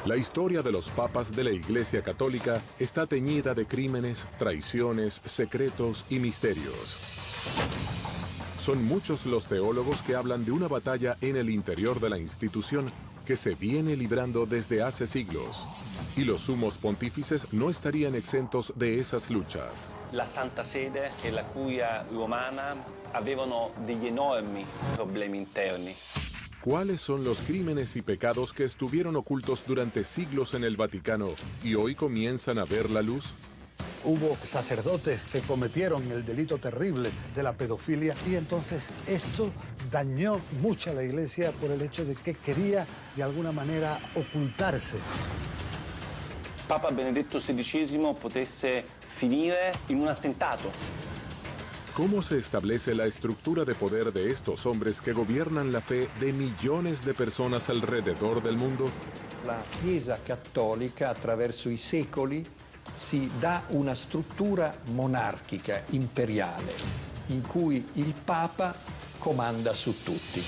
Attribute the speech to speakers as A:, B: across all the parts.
A: La historia de los papas de la Iglesia Católica está teñida de crímenes, traiciones, secretos y misterios. Son muchos los teólogos que hablan de una batalla en el interior de la institución que se viene librando desde hace siglos. Y los sumos pontífices no estarían exentos de esas luchas.
B: La Santa Sede e la Curia romana avevano degli enormi problemi interni.
A: ¿Cuáles son los crímenes y pecados que estuvieron ocultos durante siglos en el Vaticano y hoy comienzan a ver la luz?
C: Hubo sacerdotes que cometieron el delito terrible de la pedofilia y entonces esto dañó mucho a la Iglesia por el hecho de que quería de alguna manera ocultarse.
B: Papa Benedetto XVI potesse finire in un attentato.
A: ¿Cómo se establece la estructura de poder de estos hombres que gobiernan la fe de millones de personas alrededor del mundo?
D: La Chiesa Cattolica attraverso i secoli si dà una struttura monarchica, imperiale, in cui il Papa comanda su tutti.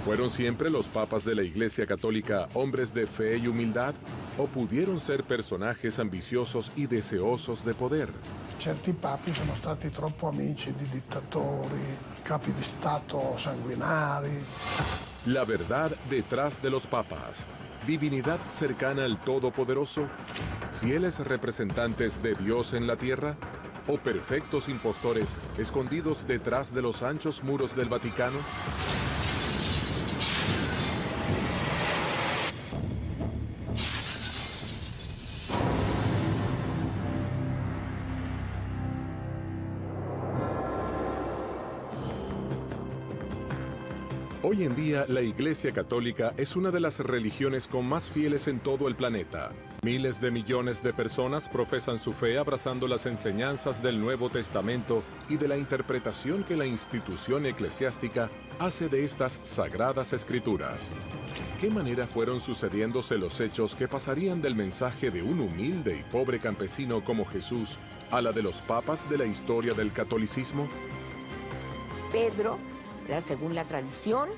A: ¿Fueron siempre los papas de la Iglesia Católica hombres de fe y humildad? ¿O pudieron ser personajes ambiciosos y deseosos de poder?
E: Certi papi sono stati troppo amici di dittatori, capi di Stato sanguinari.
A: La verdad detrás de los papas. Divinidad cercana al Todopoderoso. ¿Fieles representantes de Dios en la tierra? ¿O perfectos impostores escondidos detrás de los anchos muros del Vaticano? Hoy en día, la Iglesia Católica es una de las religiones con más fieles en todo el planeta. Miles de millones de personas profesan su fe abrazando las enseñanzas del Nuevo Testamento y de la interpretación que la institución eclesiástica hace de estas sagradas escrituras. ¿Qué manera fueron sucediéndose los hechos que pasarían del mensaje de un humilde y pobre campesino como Jesús a la de los papas de la historia del catolicismo?
F: Pedro, según la tradición,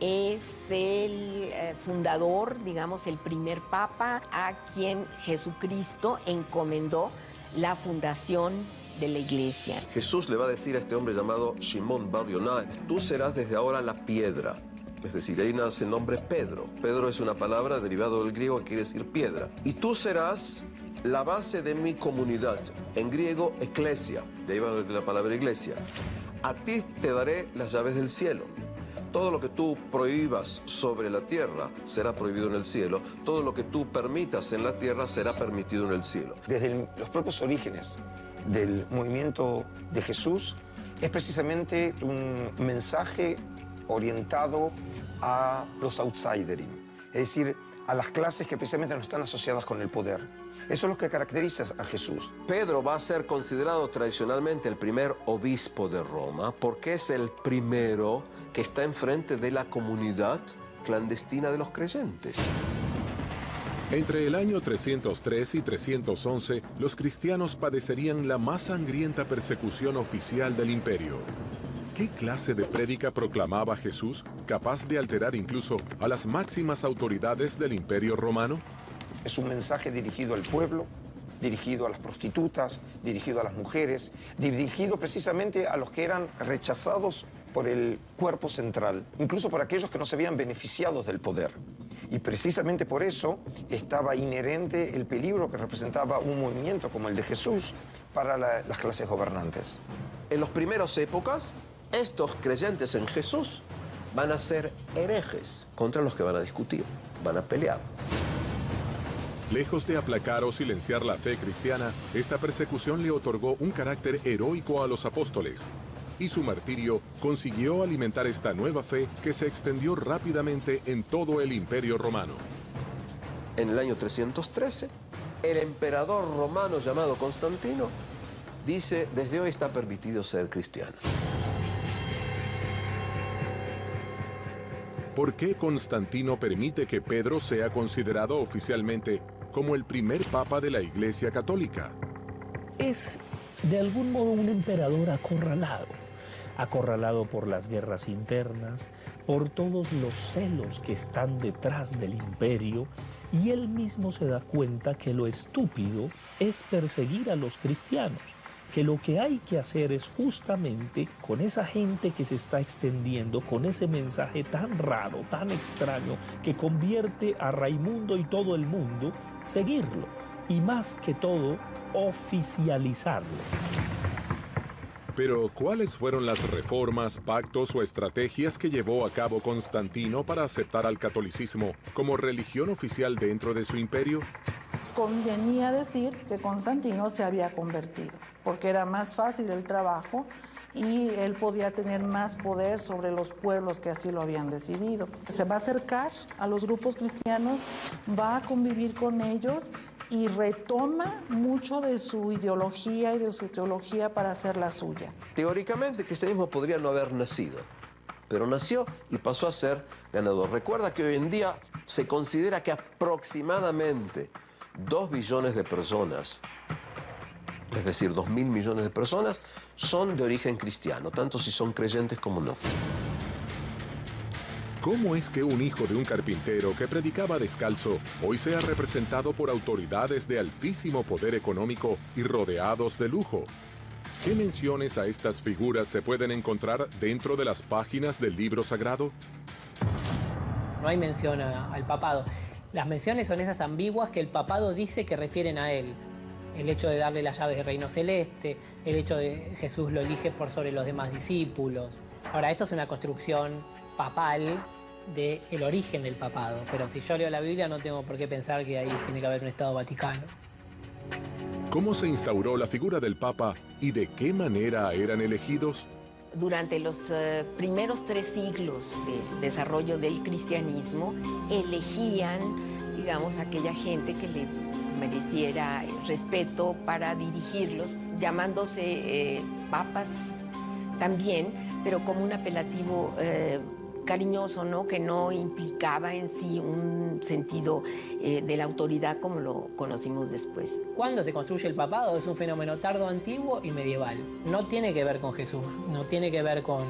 F: es el fundador, digamos, el primer papa a quien Jesucristo encomendó la fundación de la iglesia.
G: Jesús le va a decir a este hombre llamado Simón Bar Yoná, tú serás desde ahora la piedra. Es decir, ahí nace el nombre Pedro. Pedro es una palabra derivada del griego que quiere decir piedra. Y tú serás la base de mi comunidad. En griego, eclesia. De ahí va la palabra iglesia. A ti te daré las llaves del cielo. Todo lo que tú prohíbas sobre la tierra será prohibido en el cielo. Todo lo que tú permitas en la tierra será permitido en el cielo.
H: Desde los propios orígenes del movimiento de Jesús es precisamente un mensaje orientado a los outsiders, es decir, a las clases que precisamente no están asociadas con el poder. Eso es lo que caracteriza a Jesús.
G: Pedro va a ser considerado tradicionalmente el primer obispo de Roma porque es el primero que está enfrente de la comunidad clandestina de los creyentes.
A: Entre el año 303 y 311, los cristianos padecerían la más sangrienta persecución oficial del imperio. ¿Qué clase de prédica proclamaba Jesús, capaz de alterar incluso a las máximas autoridades del imperio romano?
H: Es un mensaje dirigido al pueblo, dirigido a las prostitutas, dirigido a las mujeres, dirigido precisamente a los que eran rechazados por el cuerpo central, incluso por aquellos que no se habían beneficiado del poder. Y precisamente por eso estaba inherente el peligro que representaba un movimiento como el de Jesús para las clases gobernantes.
G: En las primeras épocas, estos creyentes en Jesús van a ser herejes contra los que van a discutir, van a pelear.
A: Lejos de aplacar o silenciar la fe cristiana, esta persecución le otorgó un carácter heroico a los apóstoles, y su martirio consiguió alimentar esta nueva fe que se extendió rápidamente en todo el Imperio Romano.
G: En el año 313, el emperador romano llamado Constantino dice, desde hoy está permitido ser cristiano.
A: ¿Por qué Constantino permite que Pedro sea considerado oficialmente como el primer papa de la Iglesia Católica?
I: Es de algún modo un emperador acorralado por las guerras internas, por todos los celos que están detrás del imperio Y él mismo se da cuenta que lo estúpido es perseguir a los cristianos, que lo que hay que hacer es justamente con esa gente que se está extendiendo, con ese mensaje tan raro, tan extraño, que convierte a Raimundo y todo el mundo, seguirlo y más que todo, oficializarlo.
A: Pero, ¿cuáles fueron las reformas, pactos o estrategias que llevó a cabo Constantino para aceptar al catolicismo como religión oficial dentro de su imperio?
J: Convenía decir que Constantino se había convertido, porque era más fácil el trabajo y él podía tener más poder sobre los pueblos que así lo habían decidido. Se va a acercar a los grupos cristianos, va a convivir con ellos y retoma mucho de su ideología y de su teología para hacer la suya.
G: Teóricamente el cristianismo podría no haber nacido, pero nació y pasó a ser ganador. Recuerda que hoy en día se considera que aproximadamente 2 billones de personas, es decir, 2.000 millones de personas, son de origen cristiano, tanto si son creyentes como no.
A: ¿Cómo es que un hijo de un carpintero que predicaba descalzo hoy sea representado por autoridades de altísimo poder económico y rodeados de lujo? ¿Qué menciones a estas figuras se pueden encontrar dentro de las páginas del libro sagrado?
K: No hay mención al papado. Las menciones son esas ambiguas que el papado dice que refieren a él. El hecho de darle las llaves del reino celeste, el hecho de que Jesús lo elige por sobre los demás discípulos. Ahora, esto es una construcción papal del origen del papado, pero si yo leo la Biblia no tengo por qué pensar que ahí tiene que haber un Estado Vaticano.
A: ¿Cómo se instauró la figura del Papa y de qué manera eran elegidos?
F: Durante los primeros 3 siglos de desarrollo del cristianismo, elegían, digamos, aquella gente que le mereciera respeto para dirigirlos, llamándose papas también, pero como un apelativo cariñoso, ¿no? Que no implicaba en sí un sentido de la autoridad como lo conocimos después.
K: ¿Cuándo se construye el papado? Es un fenómeno tardo, antiguo y medieval. No tiene que ver con Jesús, no tiene que ver con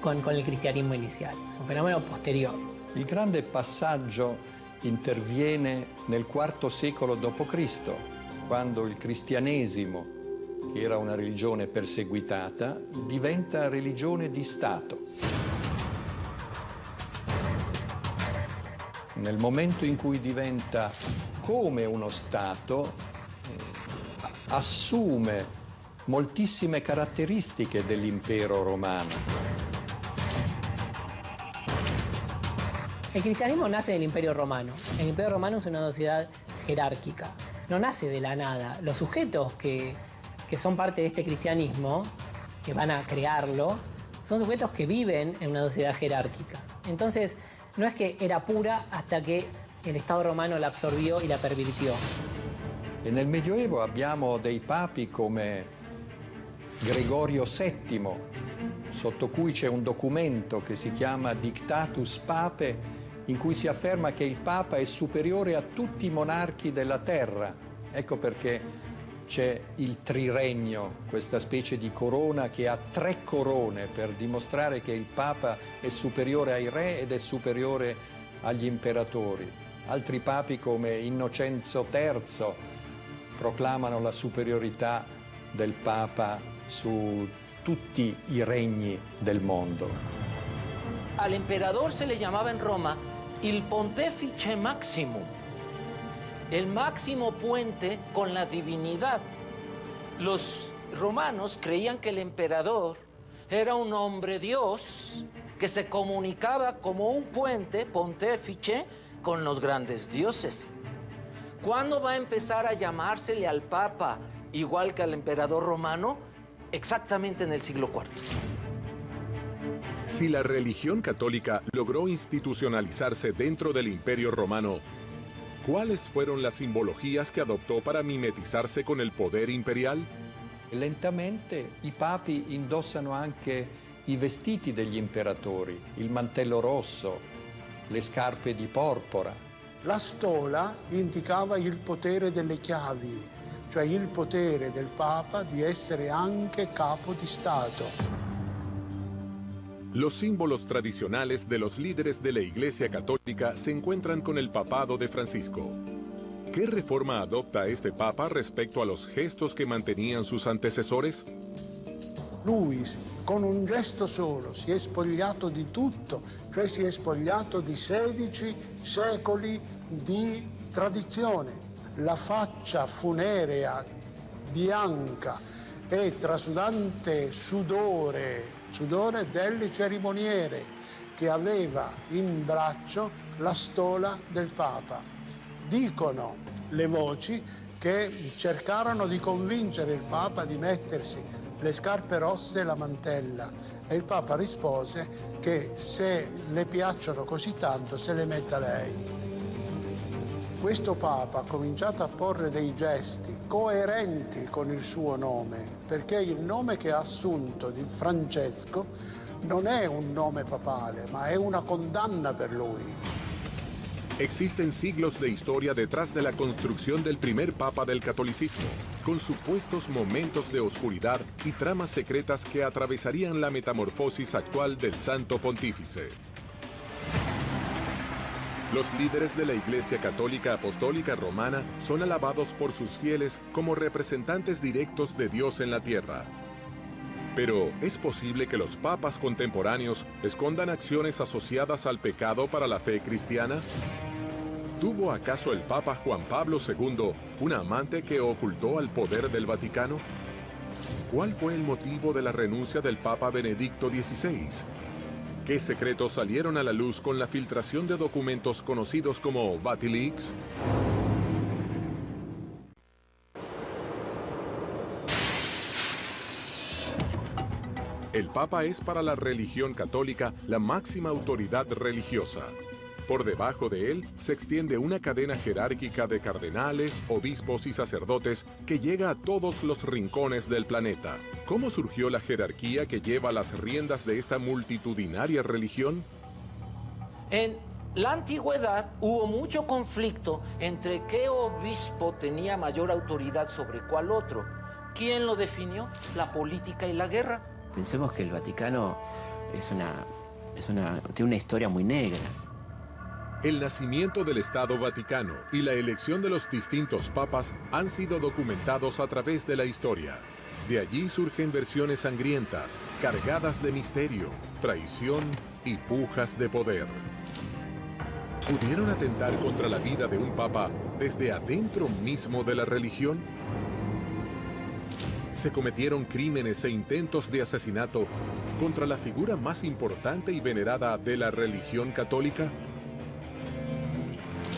K: el cristianismo inicial. Es un fenómeno posterior.
D: Il grande passaggio interviene nel IV secolo d.C., quando il cristianesimo, che era una religione perseguitata, diventa religione di Stato. Nel momento in cui diventa come uno Stato, assume moltissime caratteristiche dell'impero romano.
K: El cristianismo nace del Imperio Romano. El Imperio Romano es una sociedad jerárquica. No nace de la nada. Los sujetos que son parte de este cristianismo, que van a crearlo, son sujetos que viven en una sociedad jerárquica. Entonces, no es que era pura hasta che el Estado romano la absorbió y la pervirtió.
D: E nel Medioevo abbiamo dei papi come Gregorio VII, sotto cui c'è un documento che si chiama Dictatus Papae, in cui si afferma che il Papa è superiore a tutti i monarchi della terra. Ecco perché c'è il triregno, questa specie di corona che ha 3 corone per dimostrare che il Papa è superiore ai re ed è superiore agli imperatori. Altri papi come Innocenzo III proclamano la superiorità del Papa su tutti i regni del mondo.
L: Al emperador se le llamaba en Roma il Pontefice Maximum, el máximo puente con la divinidad. Los romanos creían que el emperador era un hombre Dios que se comunicaba como un puente, pontefice, con los grandes dioses. ¿Cuándo va a empezar a llamársele al Papa igual que al emperador romano? Exactamente en el siglo IV.
A: Si la religión católica logró institucionalizarse dentro del Imperio Romano, ¿cuáles fueron las simbologías que adoptó para mimetizarse con el poder imperial?
D: Lentamente i papi indossano anche i vestiti degli imperatori, il mantello rosso, le scarpe di porpora.
E: La stola indicava il potere delle chiavi, cioè il potere del Papa di essere anche capo di Stato.
A: Los símbolos tradicionales de los líderes de la Iglesia Católica se encuentran con el papado de Francisco. ¿Qué reforma adopta este papa respecto a los gestos que mantenían sus antecesores?
E: Lui, con un gesto solo, si è spogliato di tutto, cioè si è spogliato di 16 secoli di tradizione. La faccia funerea, bianca e trasudante sudore del cerimoniere che aveva in braccio la stola del Papa. Dicono le voci che cercarono di convincere il Papa di mettersi le scarpe rosse e la mantella e il Papa rispose che se le piacciono così tanto se le metta lei. Questo Papa ha cominciato a porre dei gesti coerenti con il suo nome, perché il nome che ha assunto di Francesco non è un nome papale, ma è una condanna per lui.
A: Existen siglos de historia detrás de la construcción del primer papa del catolicismo, con supuestos momentos de oscuridad y tramas secretas que atravesarían la metamorfosis actual del Santo Pontífice. Los líderes de la Iglesia Católica Apostólica Romana son alabados por sus fieles como representantes directos de Dios en la tierra. Pero, ¿es posible que los papas contemporáneos escondan acciones asociadas al pecado para la fe cristiana? ¿Tuvo acaso el Papa Juan Pablo II una amante que ocultó al poder del Vaticano? ¿Cuál fue el motivo de la renuncia del Papa Benedicto XVI? ¿Qué secretos salieron a la luz con la filtración de documentos conocidos como Vatileaks? El Papa es para la religión católica la máxima autoridad religiosa. Por debajo de él se extiende una cadena jerárquica de cardenales, obispos y sacerdotes que llega a todos los rincones del planeta. ¿Cómo surgió la jerarquía que lleva las riendas de esta multitudinaria religión?
L: En la antigüedad hubo mucho conflicto entre qué obispo tenía mayor autoridad sobre cuál otro. ¿Quién lo definió? La política y la guerra.
M: Pensemos que el Vaticano tiene una historia muy negra.
A: El nacimiento del Estado Vaticano y la elección de los distintos papas han sido documentados a través de la historia. De allí surgen versiones sangrientas, cargadas de misterio, traición y pujas de poder. ¿Pudieron atentar contra la vida de un papa desde adentro mismo de la religión? ¿Se cometieron crímenes e intentos de asesinato contra la figura más importante y venerada de la religión católica?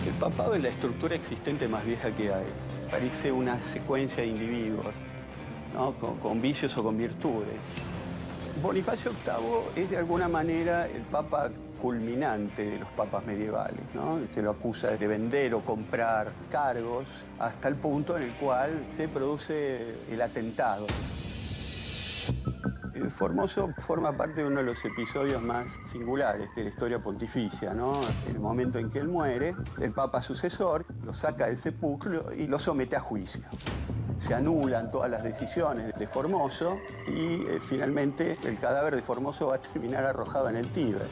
N: El papado es la estructura existente más vieja que hay. Parece una secuencia de individuos, ¿no? con vicios o con virtudes. Bonifacio VIII es de alguna manera el papa culminante de los papas medievales, ¿no? Se lo acusa de vender o comprar cargos hasta el punto en el cual se produce el atentado. Formoso forma parte de uno de los episodios más singulares de la historia pontificia, ¿no? En el momento en que él muere, el papa sucesor lo saca del sepulcro y lo somete a juicio. Se anulan todas las decisiones de Formoso y finalmente el cadáver de Formoso va a terminar arrojado en el Tíber.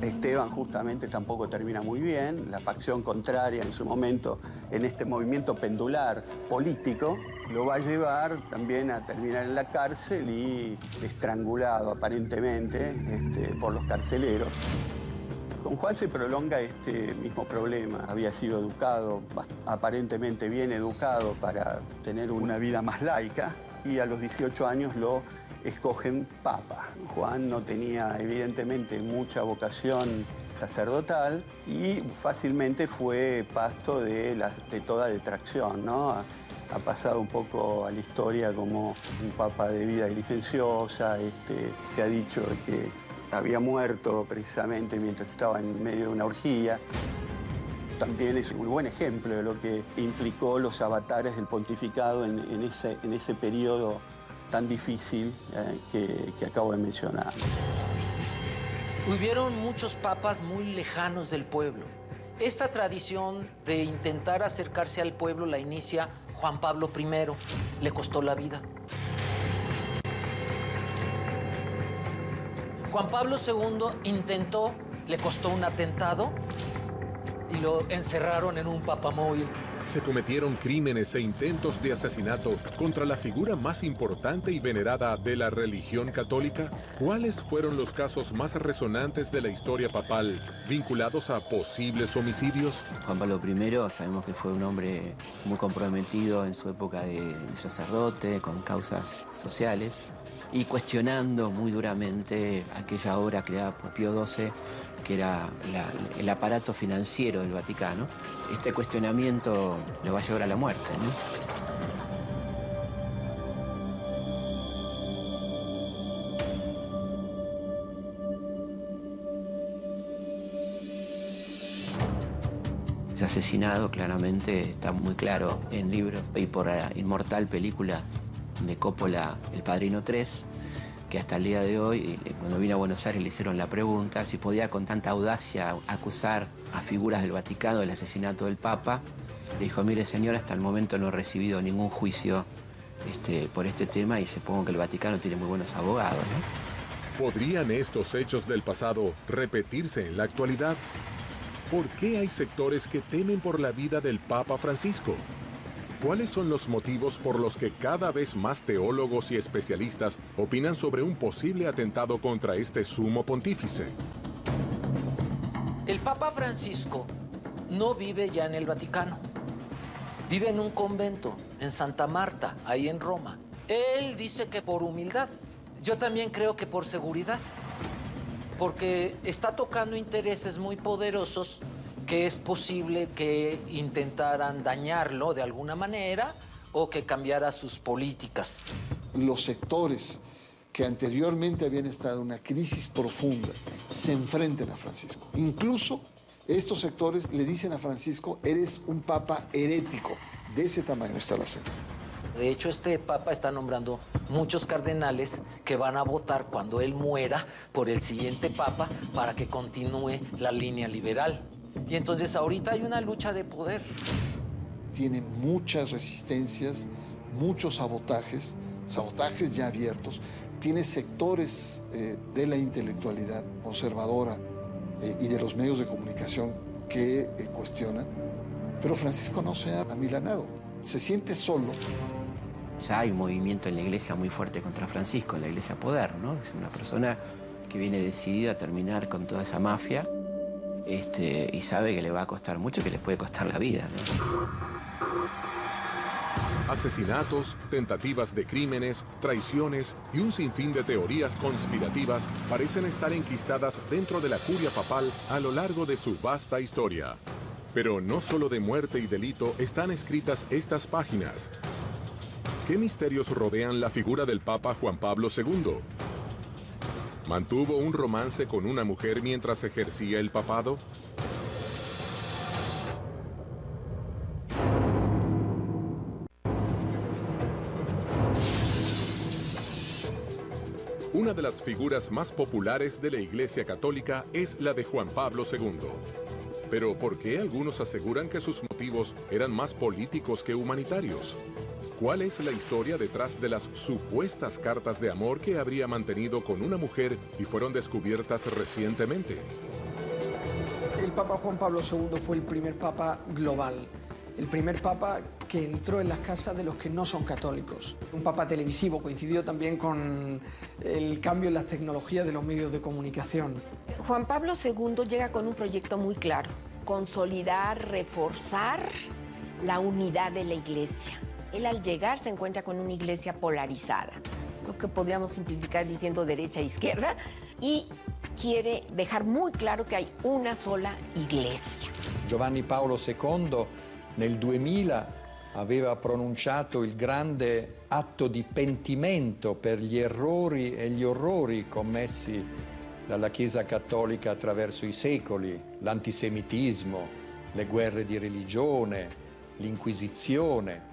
N: Esteban justamente tampoco termina muy bien, la facción contraria en su momento en este movimiento pendular político lo va a llevar también a terminar en la cárcel y estrangulado aparentemente por los carceleros. Con Juan se prolonga este mismo problema. Había sido educado, aparentemente bien educado para tener una vida más laica y a los 18 años lo escogen papa. Juan no tenía evidentemente mucha vocación sacerdotal y fácilmente fue pasto de toda detracción, ¿no? Ha pasado un poco a la historia como un papa de vida licenciosa. Se ha dicho que había muerto precisamente mientras estaba en medio de una orgía. También es un buen ejemplo de lo que implicó los avatares del pontificado en ese periodo tan difícil que acabo de mencionar.
L: Hubieron muchos papas muy lejanos del pueblo. Esta tradición de intentar acercarse al pueblo la inicia Juan Pablo I. Le costó la vida. Juan Pablo II intentó, le costó un atentado y lo encerraron en un papamóvil.
A: Se cometieron crímenes e intentos de asesinato contra la figura más importante y venerada de la religión católica. ¿Cuáles fueron los casos más resonantes de la historia papal vinculados a posibles homicidios?
M: Juan Pablo I sabemos que fue un hombre muy comprometido en su época de sacerdote, con causas sociales, y cuestionando muy duramente aquella obra creada por Pío XII, que era el aparato financiero del Vaticano. Este cuestionamiento lo va a llevar a la muerte, ¿no? Es asesinado, claramente, está muy claro en libros y por la inmortal película de Coppola, El Padrino 3, que hasta el día de hoy, cuando vino a Buenos Aires le hicieron la pregunta si podía con tanta audacia acusar a figuras del Vaticano del asesinato del Papa. Le dijo, mire señor, hasta el momento no he recibido ningún juicio por este tema y supongo que el Vaticano tiene muy buenos abogados, ¿no?
A: ¿Podrían estos hechos del pasado repetirse en la actualidad? ¿Por qué hay sectores que temen por la vida del Papa Francisco? ¿Cuáles son los motivos por los que cada vez más teólogos y especialistas opinan sobre un posible atentado contra este sumo pontífice?
L: El Papa Francisco no vive ya en el Vaticano. Vive en un convento, en Santa Marta, ahí en Roma. Él dice que por humildad. Yo también creo que por seguridad. Porque está tocando intereses muy poderosos que es posible que intentaran dañarlo de alguna manera o que cambiara sus políticas.
O: Los sectores que anteriormente habían estado en una crisis profunda se enfrentan a Francisco. Incluso estos sectores le dicen a Francisco, eres un papa herético. De ese tamaño está el asunto.
L: De hecho, este papa está nombrando muchos cardenales que van a votar cuando él muera por el siguiente papa para que continúe la línea liberal. Y entonces ahorita hay una lucha de poder.
O: Tiene muchas resistencias, muchos sabotajes ya abiertos. Tiene sectores de la intelectualidad conservadora y de los medios de comunicación que cuestionan. Pero Francisco no se ha amilanado, se siente solo.
M: Ya hay un movimiento en la iglesia muy fuerte contra Francisco, en la iglesia Poder, ¿no? Es una persona que viene decidida a terminar con toda esa mafia. Y sabe que le va a costar mucho, que le puede costar la vida, ¿no?
A: Asesinatos, tentativas de crímenes, traiciones y un sinfín de teorías conspirativas parecen estar enquistadas dentro de la curia papal a lo largo de su vasta historia. Pero no solo de muerte y delito están escritas estas páginas. ¿Qué misterios rodean la figura del Papa Juan Pablo II? ¿Mantuvo un romance con una mujer mientras ejercía el papado? Una de las figuras más populares de la Iglesia Católica es la de Juan Pablo II. Pero ¿por qué algunos aseguran que sus motivos eran más políticos que humanitarios? ¿Cuál es la historia detrás de las supuestas cartas de amor que habría mantenido con una mujer y fueron descubiertas recientemente?
P: El Papa Juan Pablo II fue el primer papa global, el primer papa que entró en las casas de los que no son católicos. Un papa televisivo, coincidió también con el cambio en las tecnologías de los medios de comunicación.
F: Juan Pablo II llega con un proyecto muy claro: consolidar, reforzar la unidad de la Iglesia. Él al llegar se encuentra con una iglesia polarizada, lo que podríamos simplificar diciendo derecha e izquierda, y quiere dejar muy claro que hay una sola iglesia.
D: Giovanni Paolo II nel 2000 aveva pronunciato il grande atto di pentimento per gli errori e gli orrori commessi dalla Chiesa Cattolica attraverso i secoli, l'antisemitismo, le guerre di religione, l'Inquisizione.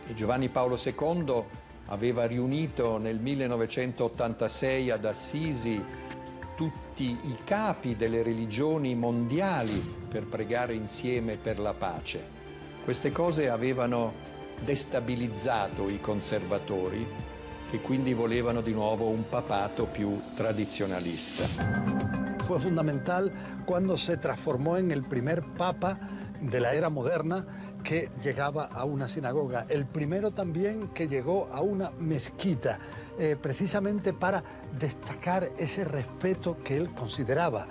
D: E Giovanni Paolo II aveva riunito nel 1986 ad Assisi tutti i capi delle religioni mondiali per pregare insieme per la pace. Queste cose avevano destabilizzato i conservatori che quindi volevano di nuovo un papato più tradizionalista.
C: Fue fundamental cuando se transformó en el primer papa de la era moderna que llegaba a una sinagoga, el primero también que llegó a una mezquita, precisamente para destacar ese respeto que él consideraba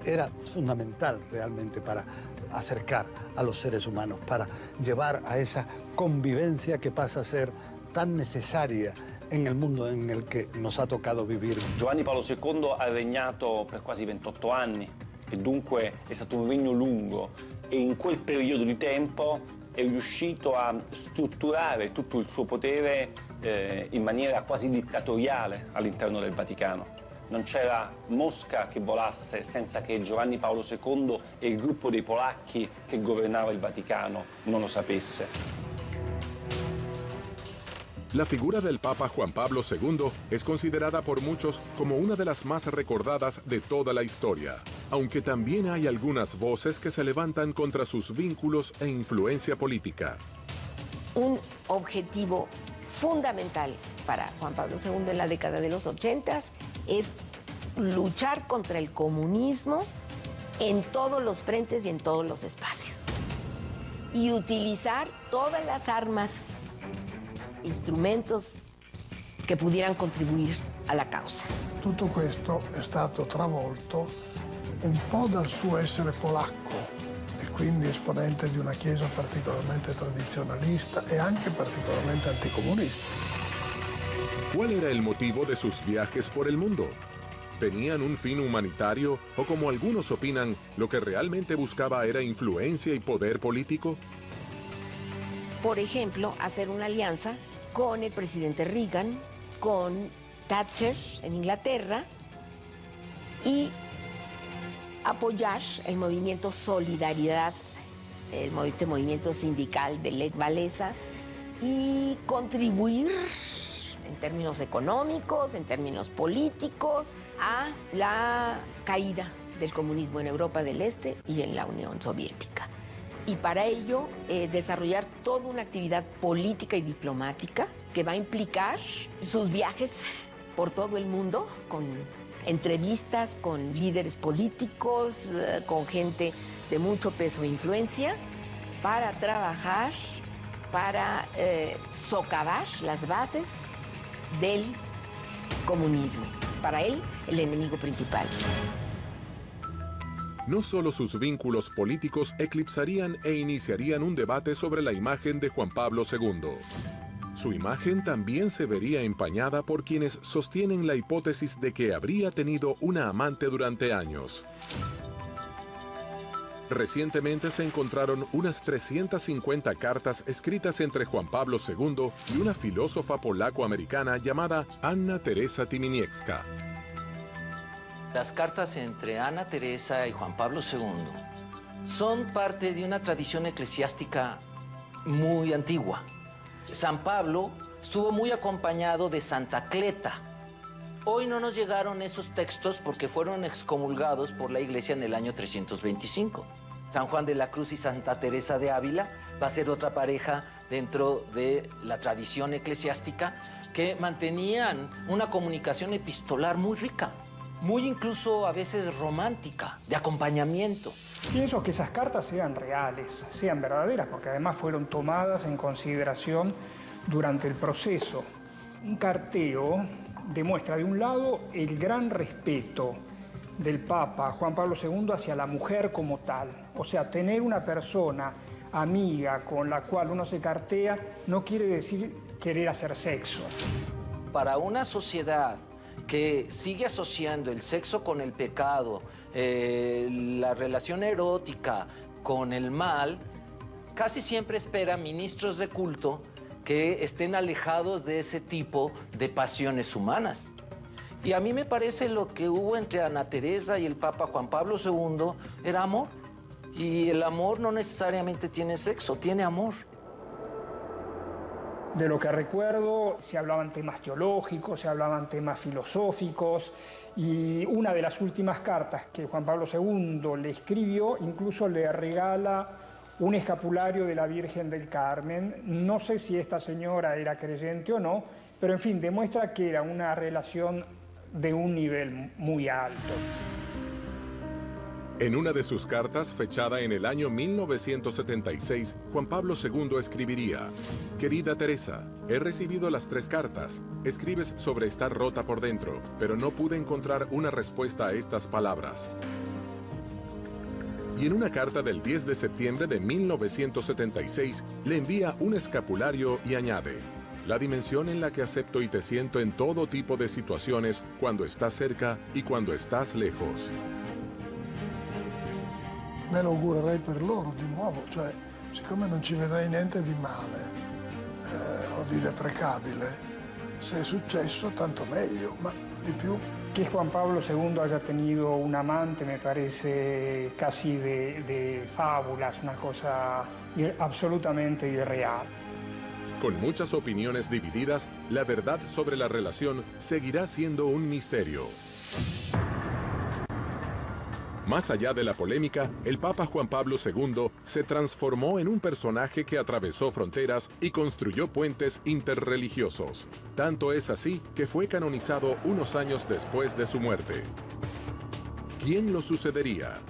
C: era fundamental realmente para acercar a los seres humanos, para llevar a esa convivencia che passa a ser tan necessaria nel mondo in cui nos ha toccato vivere.
B: Giovanni Paolo II ha regnato per quasi 28 anni e dunque è stato un regno lungo e in quel periodo di tempo è riuscito a strutturare tutto il suo potere in maniera quasi dittatoriale all'interno del Vaticano. Non c'era mosca che volasse senza che Giovanni Paolo II e il gruppo dei polacchi che governava il Vaticano non lo sapesse.
A: La figura del Papa Juan Pablo II es considerada por muchos como una de las más recordadas de toda la historia, aunque también hay algunas voces que se levantan contra sus vínculos e influencia política.
F: Un objetivo fundamental para Juan Pablo II en la década de los 80 es luchar contra el comunismo en todos los frentes y en todos los espacios. Y utilizar todas las armas, strumenti che pudieran contribuire alla causa.
E: Tutto questo è stato travolto un po' dal suo essere polacco e quindi esponente di una chiesa particolarmente tradizionalista e anche particolarmente anticomunista.
A: ¿Cuál era el motivo de sus viajes por el mundo? ¿Tenían un fin humanitario o, como algunos opinan, lo que realmente buscaba era influencia y poder político?
F: Por ejemplo, hacer una alianza con el presidente Reagan, con Thatcher en Inglaterra y apoyar el movimiento Solidaridad, este movimiento sindical de Lech Walesa, y contribuir en términos económicos, en términos políticos, a la caída del comunismo en Europa del Este y en la Unión Soviética. Y para ello desarrollar toda una actividad política y diplomática que va a implicar sus viajes por todo el mundo, con entrevistas con líderes políticos, con gente de mucho peso e influencia, para trabajar, para socavar las bases del comunismo. Para él, el enemigo principal.
A: No solo sus vínculos políticos eclipsarían e iniciarían un debate sobre la imagen de Juan Pablo II. Su imagen también se vería empañada por quienes sostienen la hipótesis de que habría tenido una amante durante años. Recientemente se encontraron unas 350 cartas escritas entre Juan Pablo II y una filósofa polaco-americana llamada Anna Teresa Tymieniecka.
L: Las cartas entre Ana Teresa y Juan Pablo II son parte de una tradición eclesiástica muy antigua. San Pablo estuvo muy acompañado de Santa Cleta. Hoy no nos llegaron esos textos porque fueron excomulgados por la Iglesia en el año 325. San Juan de la Cruz y Santa Teresa de Ávila va a ser otra pareja dentro de la tradición eclesiástica que mantenían una comunicación epistolar muy rica, muy incluso a veces romántica, de acompañamiento.
Q: Pienso que esas cartas sean reales, sean verdaderas, porque además fueron tomadas en consideración durante el proceso. Un carteo demuestra, de un lado, el gran respeto del Papa Juan Pablo II hacia la mujer como tal. O sea, tener una persona amiga con la cual uno se cartea no quiere decir querer hacer sexo.
L: Para una sociedad que sigue asociando el sexo con el pecado, la relación erótica con el mal, casi siempre espera ministros de culto que estén alejados de ese tipo de pasiones humanas. Y a mí me parece lo que hubo entre Ana Teresa y el Papa Juan Pablo II era amor. Y el amor no necesariamente tiene sexo, tiene amor.
Q: De lo que recuerdo, se hablaban temas teológicos, se hablaban temas filosóficos, y una de las últimas cartas que Juan Pablo II le escribió incluso le regala un escapulario de la Virgen del Carmen. No sé si esta señora era creyente o no, pero en fin, demuestra que era una relación de un nivel muy alto.
A: En una de sus cartas, fechada en el año 1976, Juan Pablo II escribiría: «Querida Teresa, he recibido las 3 cartas. Escribes sobre estar rota por dentro, pero no pude encontrar una respuesta a estas palabras». Y en una carta del 10 de septiembre de 1976, le envía un escapulario y añade: «La dimensión en la que acepto y te siento en todo tipo de situaciones, cuando estás cerca y cuando estás lejos».
R: Me lo augurerei per loro di nuovo, cioè siccome non ci vedrei niente di male o di deprecabile, se è successo tanto meglio, ma di più.
Q: Que Juan Pablo II haya tenido un amante me parece casi de fábulas, una cosa absolutamente irreal.
A: Con muchas opiniones divididas, la verdad sobre la relación seguirá siendo un misterio. Más allá de la polémica, el Papa Juan Pablo II se transformó en un personaje que atravesó fronteras y construyó puentes interreligiosos. Tanto es así que fue canonizado unos años después de su muerte. ¿Quién lo sucedería?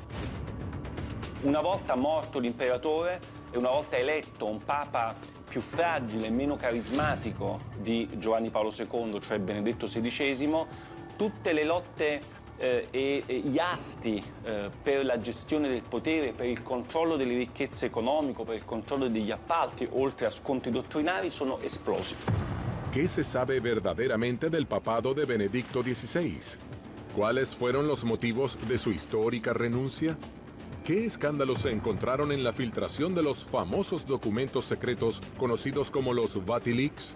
B: Una volta morto l'imperatore e una volta eletto un papa più fragile e meno carismatico di Giovanni Paolo II, cioè Benedetto XVI, tutte le lotte e gli asti per la gestione del potere, per il controllo delle ricchezze economiche, per il controllo degli appalti, oltre a scontri dottrinari, sono esplosi.
A: ¿Qué se sabe verdaderamente del papado de Benedicto XVI? ¿Cuáles fueron los motivos de su histórica renuncia? ¿Qué escándalos se encontraron en la filtración de los famosos documentos secretos conocidos como los Vatilix?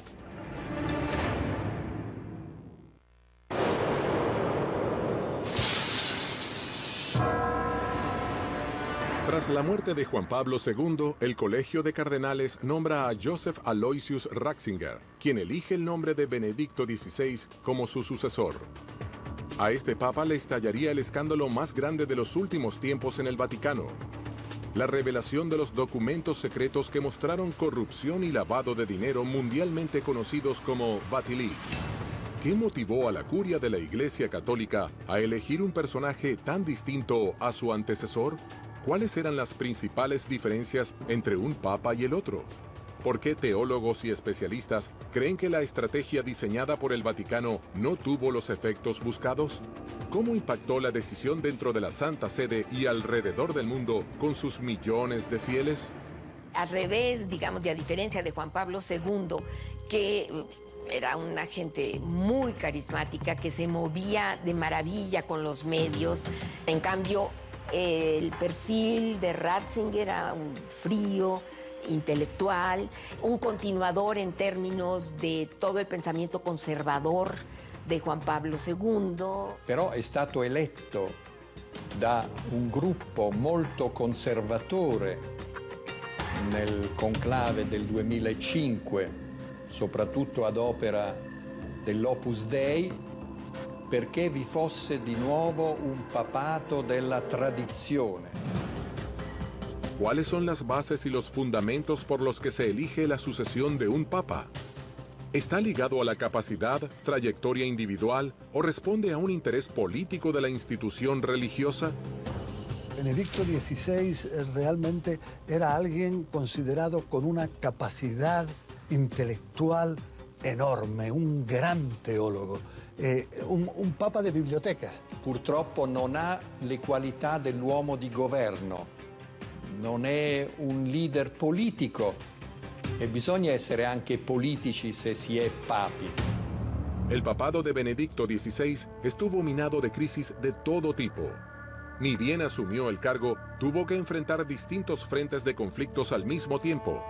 A: Tras la muerte de Juan Pablo II, el Colegio de Cardenales nombra a Joseph Aloysius Ratzinger, quien elige el nombre de Benedicto XVI como su sucesor. A este papa le estallaría el escándalo más grande de los últimos tiempos en el Vaticano: la revelación de los documentos secretos que mostraron corrupción y lavado de dinero mundialmente conocidos como Vatilix. ¿Qué motivó a la curia de la Iglesia Católica a elegir un personaje tan distinto a su antecesor? ¿Cuáles eran las principales diferencias entre un papa y el otro? ¿Por qué teólogos y especialistas creen que la estrategia diseñada por el Vaticano no tuvo los efectos buscados? ¿Cómo impactó la decisión dentro de la Santa Sede y alrededor del mundo con sus millones de fieles?
F: Al revés, digamos, y a diferencia de Juan Pablo II, que era una gente muy carismática, que se movía de maravilla con los medios. En cambio, el perfil de Ratzinger era un frío, intelectual, un continuador en términos de todo il pensamiento conservador di Juan Pablo II.
D: Però è stato eletto da un gruppo molto conservatore nel conclave del 2005, soprattutto ad opera dell'Opus Dei, perché vi fosse di nuovo un papato della tradizione.
A: ¿Cuáles son las bases y los fundamentos por los que se elige la sucesión de un papa? ¿Está ligado a la capacidad, trayectoria individual o responde a un interés político de la institución religiosa?
C: Benedicto XVI realmente era alguien considerado con una capacidad intelectual enorme, un gran teólogo. Un papa de bibliotecas.
D: Purtroppo non ha le qualità dell'uomo di governo, non è un leader politico e bisogna essere anche politici se si è papi.
A: El papado de Benedicto XVI estuvo minado de crisis de todo tipo. Ni bien asumió el cargo, tuvo que enfrentar distintos frentes de conflictos al mismo tiempo.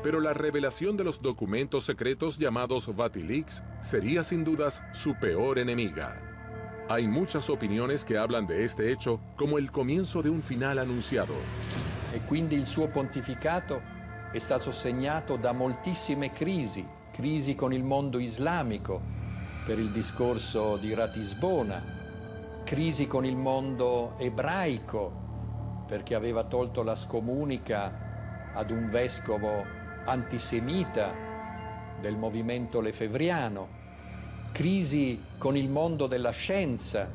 A: Pero la revelación de los documentos secretos llamados Vatilix sería sin dudas su peor enemiga. Hay muchas opiniones que hablan de este hecho como el comienzo de un final anunciado.
D: E quindi il suo pontificato è stato segnato da moltissime crisi con il mondo islamico per il discorso di Ratisbona, crisi con il mondo ebraico perché aveva tolto la scomunica ad un vescovo antisemita del movimento lefebvriano, crisi con il mondo della scienza,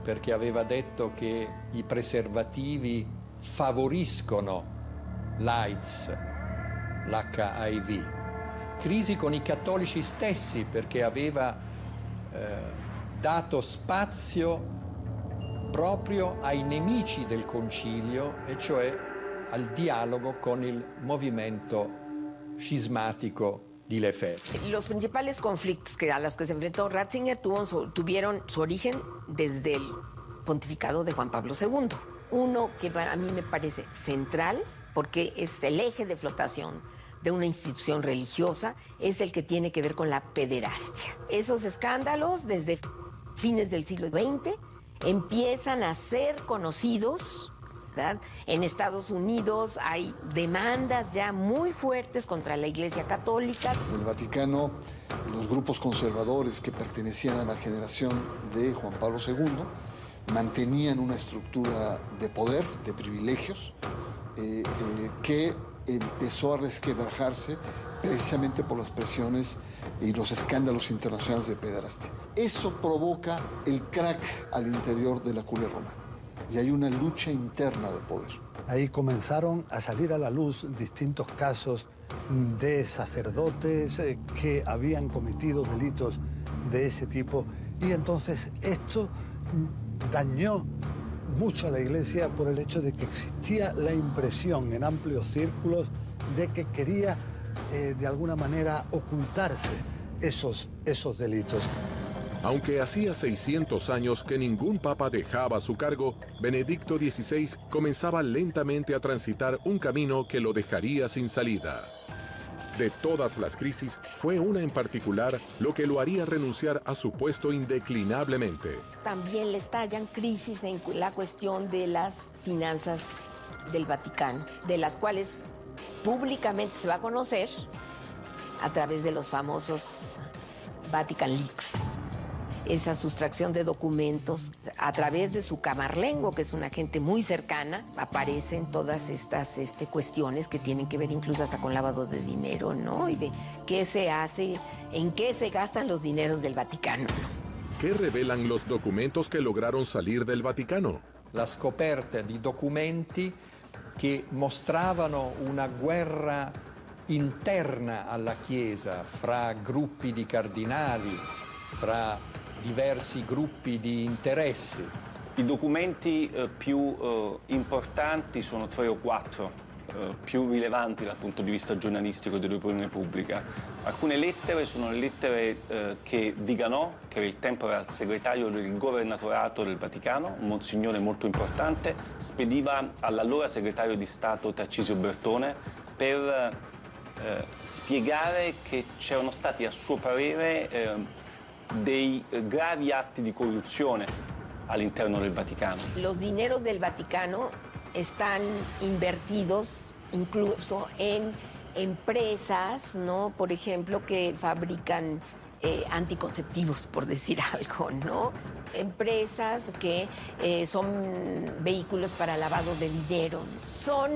D: perché aveva detto che i preservativi favoriscono l'AIDS, l'HIV, crisi con i cattolici stessi, perché aveva dato spazio proprio ai nemici del concilio, e cioè al dialogo con il movimento cismático di Lefebvre.
F: Los principales conflictos a los que se enfrentó Ratzinger tuvieron su origen desde el pontificado de Juan Pablo II. Uno que para mí me parece central, porque es el eje de flotación de una institución religiosa, es el que tiene que ver con la pederastia. Esos escándalos, desde fines del siglo XX, empiezan a ser conocidos, ¿verdad? En Estados Unidos hay demandas ya muy fuertes contra la Iglesia Católica.
O: En el Vaticano, los grupos conservadores que pertenecían a la generación de Juan Pablo II mantenían una estructura de poder, de privilegios, que empezó a resquebrajarse precisamente por las presiones y los escándalos internacionales de pederastia. Eso provoca el crack al interior de la curia romana y hay una lucha interna de poder.
C: Ahí comenzaron a salir a la luz distintos casos de sacerdotes que habían cometido delitos de ese tipo, y entonces esto dañó mucho a la Iglesia por el hecho de que existía la impresión en amplios círculos de que quería de alguna manera ocultarse esos delitos.
A: Aunque hacía 600 años que ningún papa dejaba su cargo, Benedicto XVI comenzaba lentamente a transitar un camino que lo dejaría sin salida. De todas las crisis, fue una en particular lo que lo haría renunciar a su puesto indeclinablemente.
F: También le estallan crisis en la cuestión de las finanzas del Vaticano, de las cuales públicamente se va a conocer a través de los famosos Vatican Leaks. Esa sustracción de documentos a través de su camarlengo, que es una gente muy cercana, aparecen todas estas cuestiones que tienen que ver incluso hasta con lavado de dinero, ¿no? Y de qué se hace, en qué se gastan los dineros del Vaticano.
A: ¿Qué revelan los documentos que lograron salir del Vaticano?
D: La scoperta di documenti che mostravano una guerra interna alla Chiesa fra gruppi di cardinali, fra diversi gruppi di interessi.
B: I documenti più importanti sono 3 o 4, più rilevanti dal punto di vista giornalistico dell'opinione pubblica. Alcune lettere sono le lettere che Viganò, che al tempo era il segretario del governatorato del Vaticano, un monsignore molto importante, spediva all'allora segretario di Stato Tarcisio Bertone per spiegare che c'erano stati, a suo parere, dei gravi atti di corruzione all'interno del Vaticano.
F: Los dineros del Vaticano están invertidos incluso en empresas, ¿no? Por ejemplo, que fabrican anticonceptivos, por decir algo, ¿no? Empresas que son vehículos para lavado de dinero. Son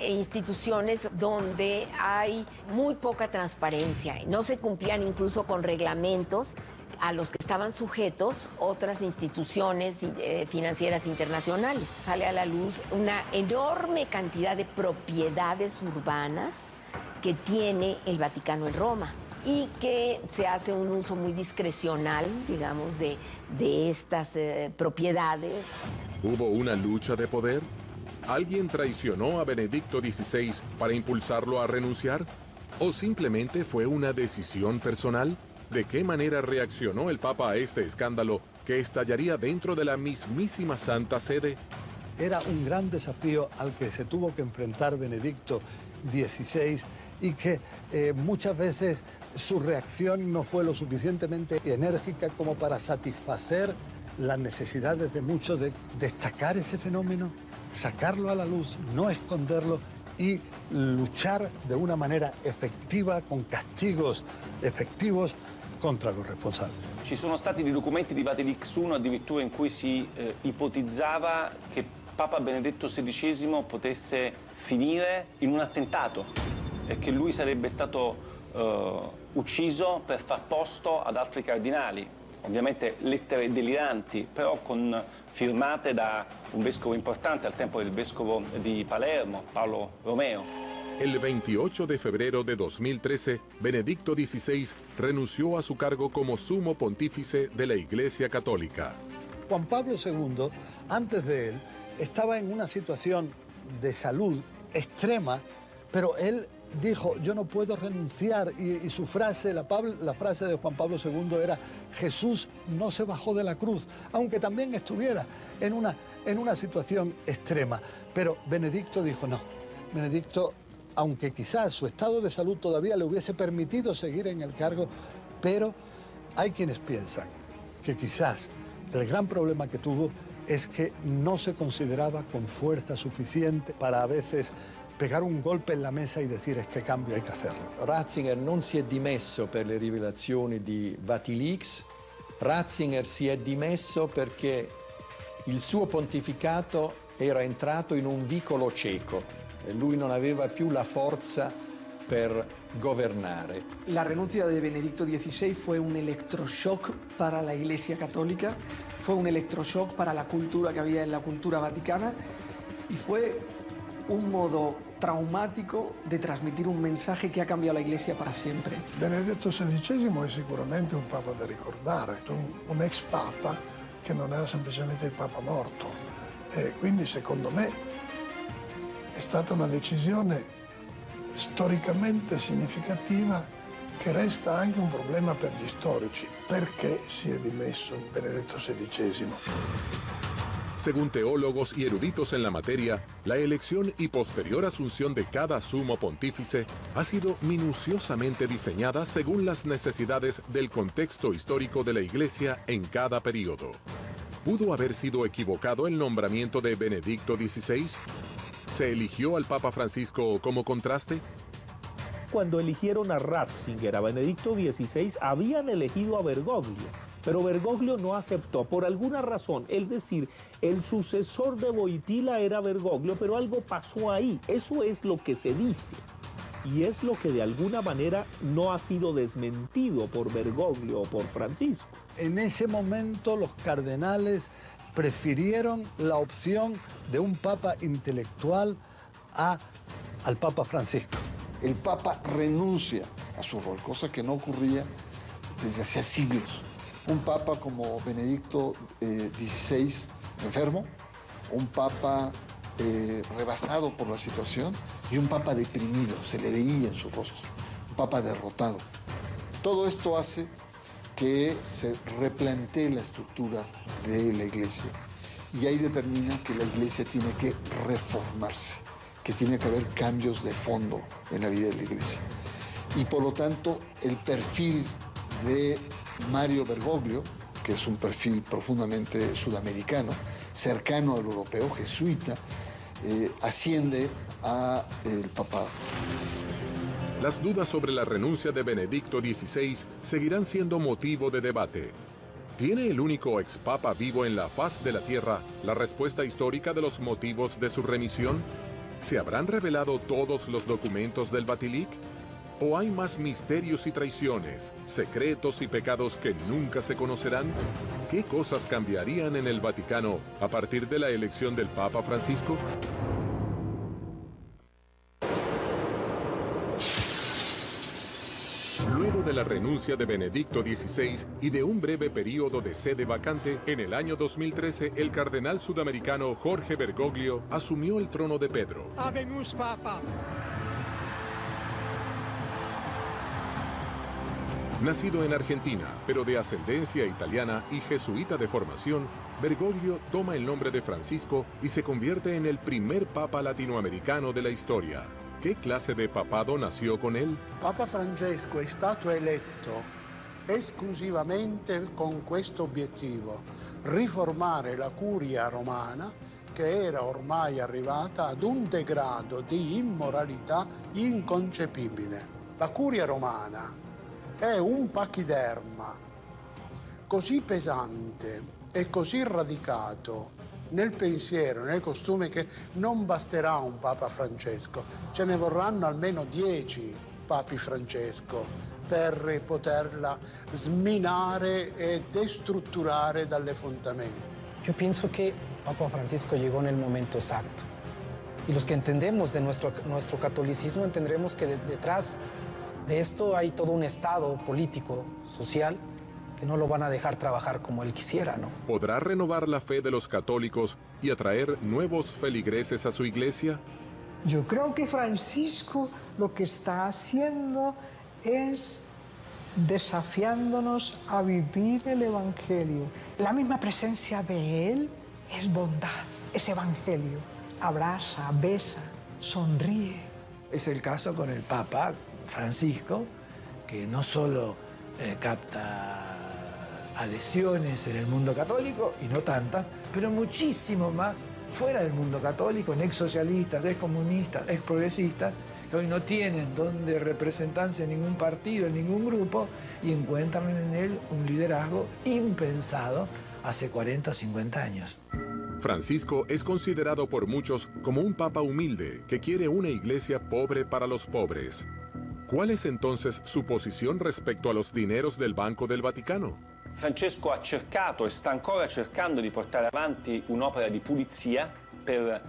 F: instituciones donde hay muy poca transparencia. No se cumplían incluso con reglamentos a los que estaban sujetos otras instituciones financieras internacionales. Sale a la luz una enorme cantidad de propiedades urbanas que tiene el Vaticano en Roma y que se hace un uso muy discrecional, digamos, de estas propiedades.
A: ¿Hubo una lucha de poder? ¿Alguien traicionó a Benedicto XVI para impulsarlo a renunciar? ¿O simplemente fue una decisión personal? ¿De qué manera reaccionó el Papa a este escándalo que estallaría dentro de la mismísima Santa Sede?
C: Era un gran desafío al que se tuvo que enfrentar Benedicto XVI y que muchas veces su reacción no fue lo suficientemente enérgica como para satisfacer las necesidades de muchos de destacar ese fenómeno, sacarlo a la luz, no esconderlo y luchar de una manera efectiva, con castigos efectivos, contra los responsables.
B: Ci sono stati dei documenti di Vatilix I addirittura in cui si ipotizzava che Papa Benedetto XVI potesse finire in un attentato e che lui sarebbe stato ucciso per far posto ad altri cardinali. Ovviamente lettere deliranti, però firmate da un vescovo importante al tempo del vescovo di Palermo, Paolo Romeo.
A: El 28 de febrero de 2013, Benedicto XVI renunció a su cargo como sumo pontífice de la Iglesia Católica.
C: Juan Pablo II, antes de él, estaba en una situación de salud extrema, pero él dijo, yo no puedo renunciar, y su frase, la frase de Juan Pablo II era, Jesús no se bajó de la cruz, aunque también estuviera en una situación extrema. Pero Benedicto dijo, no, Benedicto, aunque quizás su estado de salud todavía le hubiese permitido seguir en el cargo, pero hay quienes piensan que quizás el gran problema que tuvo es que no se consideraba con fuerza suficiente para a veces pegar un golpe en la mesa e decir este cambio hay que hacerlo.
D: Ratzinger non si è dimesso per le rivelazioni di Vatilix, Ratzinger si è dimesso perché il suo pontificato era entrato in un vicolo cieco e lui non aveva più la forza per governare.
P: La renuncia de Benedicto XVI fue un electroshock para la Iglesia Católica, fue un electroshock para la cultura que había en la cultura vaticana y fue un modo traumático de transmitir un mensaje que ha cambiado la Iglesia para siempre.
R: Benedetto XVI è sicuramente un papa da ricordare, un ex papa che non era semplicemente il papa morto. E quindi secondo me è stata una decisione storicamente significativa che resta anche un problema per gli storici. Perché si è dimesso Benedetto XVI?
A: Según teólogos y eruditos en la materia, la elección y posterior asunción de cada sumo pontífice ha sido minuciosamente diseñada según las necesidades del contexto histórico de la Iglesia en cada periodo. ¿Pudo haber sido equivocado el nombramiento de Benedicto XVI? ¿Se eligió al Papa Francisco como contraste?
I: Cuando eligieron a Ratzinger, a Benedicto XVI, habían elegido a Bergoglio, pero Bergoglio no aceptó por alguna razón. Es decir, el sucesor de Wojtyła era Bergoglio, pero algo pasó ahí. Eso es lo que se dice. Y es lo que de alguna manera no ha sido desmentido por Bergoglio o por Francisco.
C: En ese momento los cardenales prefirieron la opción de un papa intelectual al Papa Francisco.
O: El Papa renuncia a su rol, cosa que no ocurría desde hacía siglos. Un Papa como Benedicto XVI enfermo, un Papa rebasado por la situación y un Papa deprimido, se le veía en su rostro, un Papa derrotado. Todo esto hace que se replantee la estructura de la Iglesia y ahí determina que la Iglesia tiene que reformarse, que tiene que haber cambios de fondo en la vida de la Iglesia. Y por lo tanto, el perfil de Mario Bergoglio, que es un perfil profundamente sudamericano, cercano al europeo, jesuita, asciende a el papado.
A: Las dudas sobre la renuncia de Benedicto XVI seguirán siendo motivo de debate. ¿Tiene el único expapa vivo en la faz de la Tierra la respuesta histórica de los motivos de su remisión? ¿Se habrán revelado todos los documentos del Vatilic? ¿O hay más misterios y traiciones, secretos y pecados que nunca se conocerán? ¿Qué cosas cambiarían en el Vaticano a partir de la elección del Papa Francisco? Luego de la renuncia de Benedicto XVI y de un breve periodo de sede vacante, en el año 2013 el cardenal sudamericano Jorge Bergoglio asumió el trono de Pedro.
S: Habemus Papa.
A: Nacido en Argentina, pero de ascendencia italiana y jesuita de formación, Bergoglio toma el nombre de Francisco y se convierte en el primer papa latinoamericano de la historia. ¿Qué clase de papado nació con él?
E: Papa Francesco è stato eletto esclusivamente con questo obiettivo, riformare la curia romana che era ormai arrivata ad un degrado di immoralità inconcepibile. La curia romana è un pachiderma così pesante e così radicato nel pensiero, nel costume che non basterà un Papa Francesco, ce ne vorranno almeno 10 Papi Francesco per poterla sminare e destrutturare dalle fondamenta.
S: Yo pienso que Papa Francisco llegó en el momento exacto. Y los que entendemos de nuestro catolicismo entendremos que detrás de esto hay todo un estado político, social, que no lo van a dejar trabajar como él quisiera, ¿no?
A: ¿Podrá renovar la fe de los católicos y atraer nuevos feligreses a su iglesia?
T: Yo creo que Francisco lo que está haciendo es desafiándonos a vivir el Evangelio. La misma presencia de él es bondad, es Evangelio. Abraza, besa, sonríe.
U: Es el caso con el Papa Francisco, que no solo capta adhesiones en el mundo católico, y no tantas, pero muchísimo más fuera del mundo católico, en ex socialistas, ex comunistas, ex progresistas, que hoy no tienen donde representarse en ningún partido, en ningún grupo, y encuentran en él un liderazgo impensado hace 40 o 50 años.
A: Francisco es considerado por muchos como un papa humilde que quiere una iglesia pobre para los pobres. ¿Cuál es entonces su posición respecto a los dineros del Banco del Vaticano?
B: Francesco ha cercato e sta ancora cercando di portare avanti un'opera di pulizia per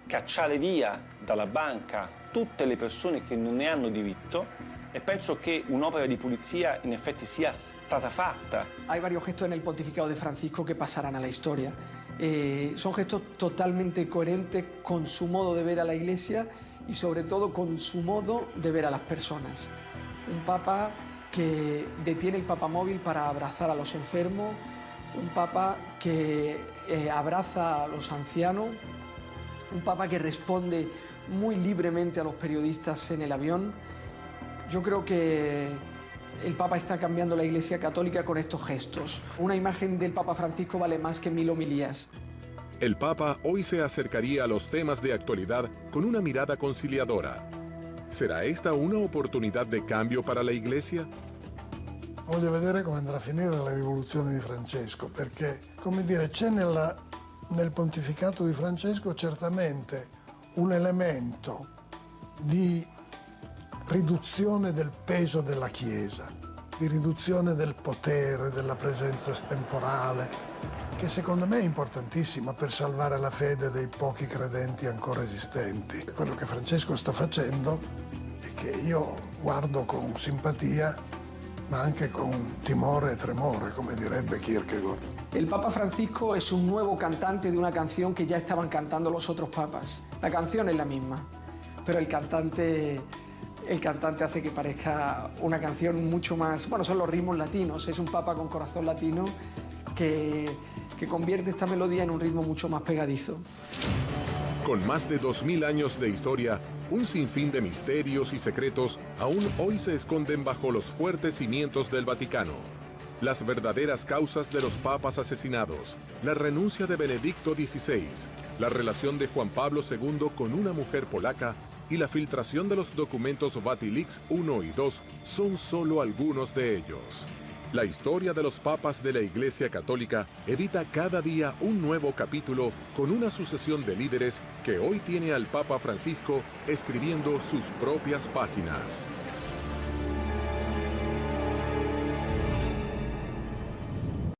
B: cacciare via dalla banca tutte le persone che non ne hanno diritto, e penso che un'opera di pulizia in effetti sia stata fatta.
P: Hay varios gestos en el pontificado de Francisco que pasarán a la historia. Son gestos totalmente coherentes con su modo de ver a la Iglesia y sobre todo con su modo de ver a las personas. Un papa que detiene el papamóvil para abrazar a los enfermos, un papa que abraza a los ancianos, un papa que responde muy libremente a los periodistas en el avión. Yo creo que el Papa está cambiando la Iglesia Católica con estos gestos. Una imagen del Papa Francisco vale más que 1000 homilías.
A: El Papa hoy se acercaría a los temas de actualidad con una mirada conciliadora. ¿Será esta una oportunità di cambio para la Iglesia?
R: Voglio vedere come andrà a finire la rivoluzione di Francesco, perché, come dire, c'è nel pontificato di Francesco certamente un elemento di riduzione del peso della Chiesa, di riduzione del potere, della presenza estemporale, che secondo me è importantissima per salvare la fede dei pochi credenti ancora esistenti. Quello che Francesco sta facendo e che io guardo con simpatia, ma anche con timore e tremore, come direbbe Kierkegaard.
P: El Papa Francisco es un nuevo cantante de una canción que ya estaban cantando los otros papas. La canción es la misma, pero el cantante hace que parezca una canción mucho más... Bueno, son los ritmos latinos, es un papa con corazón latino que convierte esta melodía en un ritmo mucho más pegadizo.
A: Con más de 2000 años de historia, un sinfín de misterios y secretos aún hoy se esconden bajo los fuertes cimientos del Vaticano. Las verdaderas causas de los papas asesinados, la renuncia de Benedicto XVI, la relación de Juan Pablo II con una mujer polaca y la filtración de los documentos Vatilix I y II son solo algunos de ellos. La historia de los papas de la Iglesia Católica edita cada día un nuevo capítulo con una sucesión de líderes que hoy tiene al Papa Francisco escribiendo sus propias páginas.